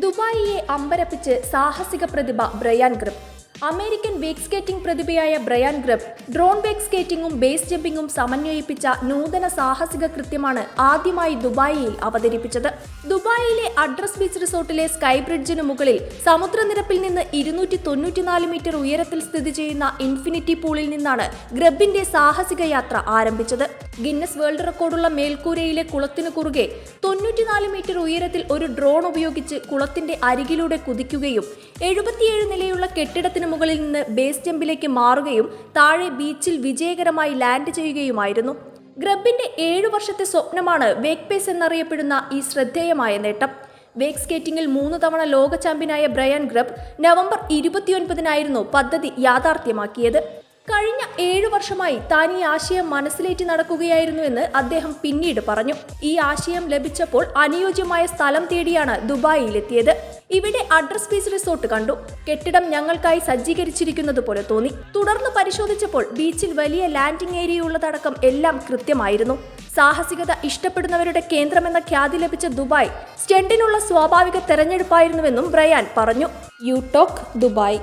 ദുബായിയെ അമ്പരപ്പിച്ച് സാഹസിക പ്രതിഭ Brian Grubb. American wake skating പ്രതിഭയായ ബ്രയാൻ ഗ്രബ് ഡ്രോൺ വേക്ക് സ്കേറ്റിംഗും ബേസ് ജമ്പിംഗും സമന്വയിപ്പിച്ച നൂതന സാഹസിക കൃത്യമാണ് ആദ്യമായി ദുബായിയിൽ അവതരിപ്പിച്ചത്. ദുബായിലെ അഡ്രസ് ബീച്ച് റിസോർട്ടിലെ സ്കൈ ബ്രിഡ്ജിന് മുകളിൽ സമുദ്രനിരപ്പിൽ നിന്ന് 294 മീറ്റർ ഉയരത്തിൽ സ്ഥിതി ചെയ്യുന്ന ഇൻഫിനിറ്റി പൂളിൽ നിന്നാണ് ഗ്രബിന്റെ സാഹസിക യാത്ര ആരംഭിച്ചത്. ഗിന്നസ് വേൾഡ് റെക്കോർഡുള്ള മേൽക്കൂരയിലെ കുളത്തിനു കുറുകെ 94 മീറ്റർ ഉയരത്തിൽ ഒരു ഡ്രോൺ ഉപയോഗിച്ച് കുളത്തിന്റെ അരികിലൂടെ കുതിക്കുകയും 77 നിലയുള്ള കെട്ടിടത്തിന് മുകളിൽ നിന്ന് ബേസ് ജമ്പിലേക്ക് മാറുകയും താഴെ ബീച്ചിൽ വിജയകരമായി ലാൻഡ് ചെയ്യുകയുമായിരുന്നു. ഗ്രബിന്റെ 7 വർഷത്തെ സ്വപ്നമാണ് വേക്ക് പേസ് എന്നറിയപ്പെടുന്ന ഈ ശ്രദ്ധേയമായ നേട്ടം. വേക്ക് സ്കേറ്റിംഗിൽ 3 തവണ ലോക ചാമ്പ്യനായ ബ്രയാൻ ഗ്രബ് നവംബർ 29-നായിരുന്നു പദ്ധതി യാഥാർത്ഥ്യമാക്കിയത്. കഴിഞ്ഞ 7 വർഷമായി താൻ ഈ ആശയം മനസ്സിലേറ്റി നടക്കുകയായിരുന്നുവെന്ന് അദ്ദേഹം പിന്നീട് പറഞ്ഞു. ഈ ആശയം ലഭിച്ചപ്പോൾ അനുയോജ്യമായ സ്ഥലം തേടിയാണ് ദുബായിലെത്തിയത്. ഇവിടെ അഡ്രസ് ബീച്ച് റിസോർട്ട് കണ്ടു. കെട്ടിടം ഞങ്ങൾക്കായി സജ്ജീകരിച്ചിരിക്കുന്നത് പോലെ തോന്നി. തുടർന്ന് പരിശോധിച്ചപ്പോൾ ബീച്ചിൽ വലിയ ലാൻഡിംഗ് ഏരിയ ഉള്ളതടക്കം എല്ലാം കൃത്യമായിരുന്നു. സാഹസികത ഇഷ്ടപ്പെടുന്നവരുടെ കേന്ദ്രമെന്ന ഖ്യാതി ലഭിച്ച ദുബായ് സ്റ്റണ്ടിനുള്ള സ്വാഭാവിക തെരഞ്ഞെടുപ്പായിരുന്നുവെന്നും ബ്രയാൻ പറഞ്ഞു. You talk Dubai.